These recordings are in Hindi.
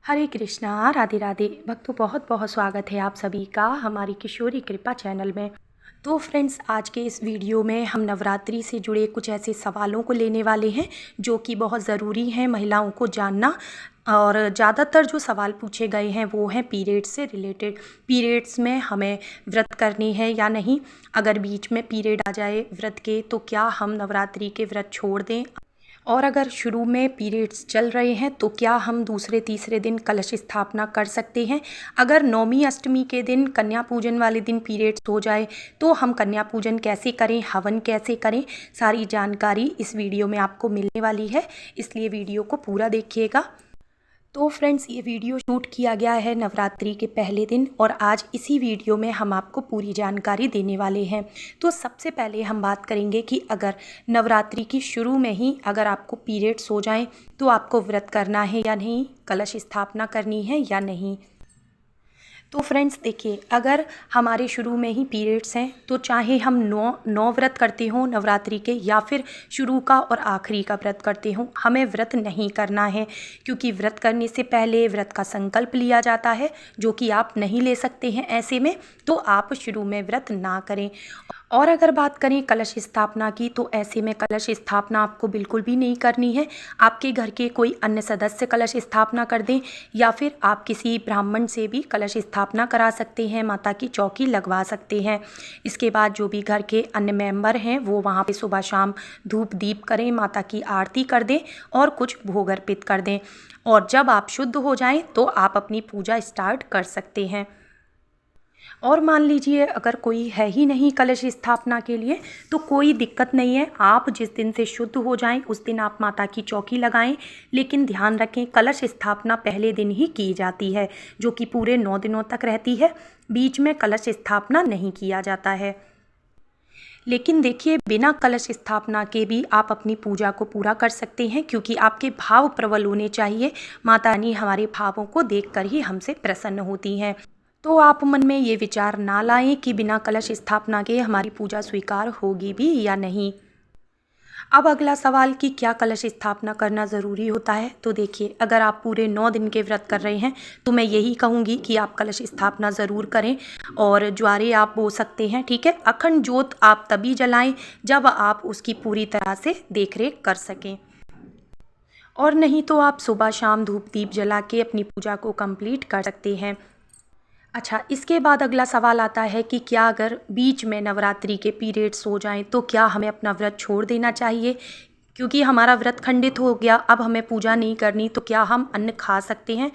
हरे कृष्णा, राधे राधे। भक्तों, बहुत बहुत स्वागत है आप सभी का हमारी किशोरी कृपा चैनल में। तो फ्रेंड्स, आज के इस वीडियो में हम नवरात्रि से जुड़े कुछ ऐसे सवालों को लेने वाले हैं जो कि बहुत ज़रूरी हैं महिलाओं को जानना। और ज़्यादातर जो सवाल पूछे गए हैं वो हैं पीरियड्स से रिलेटेड। पीरियड्स में हमें व्रत करनी है या नहीं, अगर बीच में पीरियड आ जाए व्रत के तो क्या हम नवरात्रि के व्रत छोड़ दें, और अगर शुरू में पीरियड्स चल रहे हैं तो क्या हम दूसरे तीसरे दिन कलश स्थापना कर सकते हैं। अगर नौमी अष्टमी के दिन कन्या पूजन वाले दिन पीरियड्स हो जाए तो हम कन्या पूजन कैसे करें, हवन कैसे करें, सारी जानकारी इस वीडियो में आपको मिलने वाली है, इसलिए वीडियो को पूरा देखिएगा। तो फ्रेंड्स, ये वीडियो शूट किया गया है नवरात्रि के पहले दिन और आज इसी वीडियो में हम आपको पूरी जानकारी देने वाले हैं। तो सबसे पहले हम बात करेंगे कि अगर नवरात्रि की शुरू में ही अगर आपको पीरियड्स हो जाएं तो आपको व्रत करना है या नहीं, कलश स्थापना करनी है या नहीं। तो फ्रेंड्स देखिए, अगर हमारे शुरू में ही पीरियड्स हैं तो चाहे हम नौ व्रत करते हों नवरात्रि के या फिर शुरू का और आखिरी का व्रत करते हों, हमें व्रत नहीं करना है, क्योंकि व्रत करने से पहले व्रत का संकल्प लिया जाता है जो कि आप नहीं ले सकते हैं। ऐसे में तो आप शुरू में व्रत ना करें। और अगर बात करें कलश स्थापना की, तो ऐसे में कलश स्थापना आपको बिल्कुल भी नहीं करनी है। आपके घर के कोई अन्य सदस्य कलश स्थापना कर दें या फिर आप किसी ब्राह्मण से भी कलश स्थापना करा सकते हैं, माता की चौकी लगवा सकते हैं। इसके बाद जो भी घर के अन्य मेंबर हैं वो वहाँ पे सुबह शाम धूप दीप करें, माता की आरती कर दें और कुछ भोग अर्पित कर दें। और जब आप शुद्ध हो जाएं तो आप अपनी पूजा स्टार्ट कर सकते हैं। और मान लीजिए अगर कोई है ही नहीं कलश स्थापना के लिए तो कोई दिक्कत नहीं है, आप जिस दिन से शुद्ध हो जाएं उस दिन आप माता की चौकी लगाएं। लेकिन ध्यान रखें, कलश स्थापना पहले दिन ही की जाती है जो कि पूरे 9 दिनों तक रहती है, बीच में कलश स्थापना नहीं किया जाता है। लेकिन देखिए, बिना कलश स्थापना के भी आप अपनी पूजा को पूरा कर सकते हैं, क्योंकि आपके भाव प्रबल होने चाहिए। माता रानी हमारे भावों को देखकर ही हमसे प्रसन्न होती हैं। तो आप मन में ये विचार ना लाएं कि बिना कलश स्थापना के हमारी पूजा स्वीकार होगी भी या नहीं। अब अगला सवाल कि क्या कलश स्थापना करना ज़रूरी होता है। तो देखिए, अगर आप पूरे 9 दिन के व्रत कर रहे हैं तो मैं यही कहूँगी कि आप कलश स्थापना ज़रूर करें और ज्वारे आप बो सकते हैं, ठीक है। अखंड जोत आप तभी जलाएं जब आप उसकी पूरी तरह से देखरेख कर सकें, और नहीं तो आप सुबह शाम धूप दीप जला के अपनी पूजा को कंप्लीट कर सकते हैं। अच्छा, इसके बाद अगला सवाल आता है कि क्या अगर बीच में नवरात्रि के पीरियड्स हो जाएं तो क्या हमें अपना व्रत छोड़ देना चाहिए, क्योंकि हमारा व्रत खंडित हो गया, अब हमें पूजा नहीं करनी, तो क्या हम अन्न खा सकते हैं।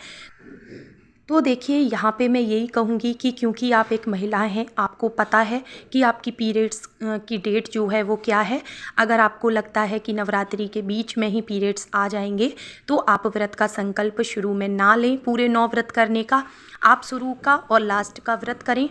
तो देखिए, यहाँ पे मैं यही कहूँगी कि क्योंकि आप एक महिला हैं, आपको पता है कि आपकी पीरियड्स की डेट जो है वो क्या है। अगर आपको लगता है कि नवरात्रि के बीच में ही पीरियड्स आ जाएंगे तो आप व्रत का संकल्प शुरू में ना लें पूरे 9 व्रत करने का, आप शुरू का और लास्ट का व्रत करें।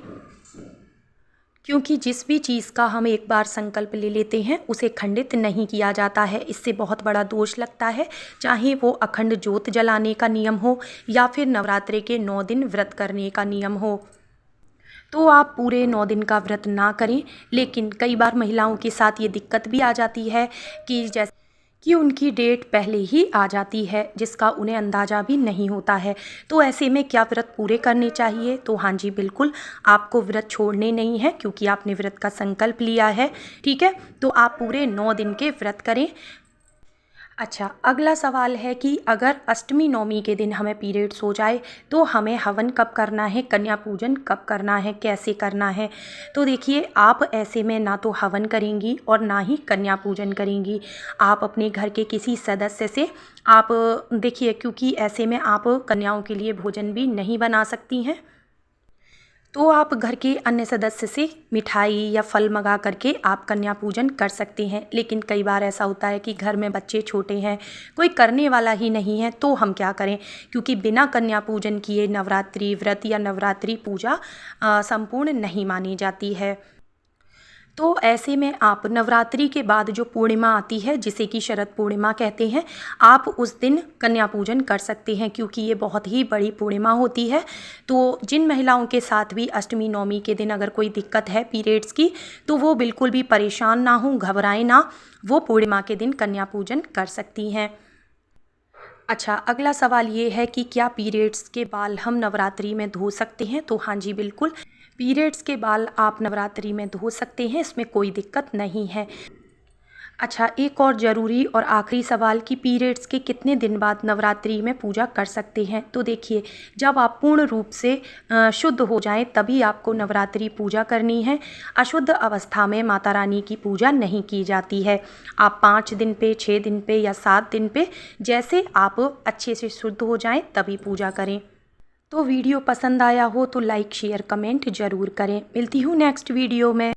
क्योंकि जिस भी चीज़ का हम एक बार संकल्प ले लेते हैं उसे खंडित नहीं किया जाता है, इससे बहुत बड़ा दोष लगता है। चाहे वो अखंड ज्योत जलाने का नियम हो या फिर नवरात्रि के 9 दिन व्रत करने का नियम हो, तो आप पूरे 9 दिन का व्रत ना करें। लेकिन कई बार महिलाओं के साथ ये दिक्कत भी आ जाती है कि जैसे कि उनकी डेट पहले ही आ जाती है जिसका उन्हें अंदाज़ा भी नहीं होता है। तो ऐसे में क्या व्रत पूरे करने चाहिए? तो हाँ जी, बिल्कुल, आपको व्रत छोड़ने नहीं है, क्योंकि आपने व्रत का संकल्प लिया है, ठीक है। तो आप पूरे 9 दिन के व्रत करें। अच्छा, अगला सवाल है कि अगर अष्टमी नवमी के दिन हमें पीरियड्स हो जाए तो हमें हवन कब करना है, कन्या पूजन कब करना है, कैसे करना है। तो देखिए, आप ऐसे में ना तो हवन करेंगी और ना ही कन्या पूजन करेंगी। आप अपने घर के किसी सदस्य से आप देखिए, क्योंकि ऐसे में आप कन्याओं के लिए भोजन भी नहीं बना सकती हैं, तो आप घर के अन्य सदस्य से मिठाई या फल मंगा करके आप कन्या पूजन कर सकते हैं। लेकिन कई बार ऐसा होता है कि घर में बच्चे छोटे हैं, कोई करने वाला ही नहीं है, तो हम क्या करें, क्योंकि बिना कन्या पूजन किए नवरात्रि व्रत या नवरात्रि पूजा संपूर्ण नहीं मानी जाती है। तो ऐसे में आप नवरात्रि के बाद जो पूर्णिमा आती है, जिसे कि शरद पूर्णिमा कहते हैं, आप उस दिन कन्या पूजन कर सकते हैं, क्योंकि ये बहुत ही बड़ी पूर्णिमा होती है। तो जिन महिलाओं के साथ भी अष्टमी नवमी के दिन अगर कोई दिक्कत है पीरियड्स की, तो वो बिल्कुल भी परेशान ना हो, घबराएं ना, वो पूर्णिमा के दिन कन्या पूजन कर सकती हैं। अच्छा, अगला सवाल ये है कि क्या पीरियड्स के बाल हम नवरात्रि में धो सकते हैं? तो हाँ जी, बिल्कुल। पीरियड्स के बाल आप नवरात्रि में धो सकते हैं, इसमें कोई दिक्कत नहीं है। अच्छा, एक और ज़रूरी और आखिरी सवाल कि पीरियड्स के कितने दिन बाद नवरात्रि में पूजा कर सकते हैं? तो देखिए, जब आप पूर्ण रूप से शुद्ध हो जाएं तभी आपको नवरात्रि पूजा करनी है। अशुद्ध अवस्था में माता रानी की पूजा नहीं की जाती है। आप 5 दिन पे, 6 दिन पे या 7 दिन पे, जैसे आप अच्छे से शुद्ध हो जाएं तभी पूजा करें। तो वीडियो पसंद आया हो तो लाइक, शेयर, कमेंट ज़रूर करें। मिलती हूँ नेक्स्ट वीडियो में।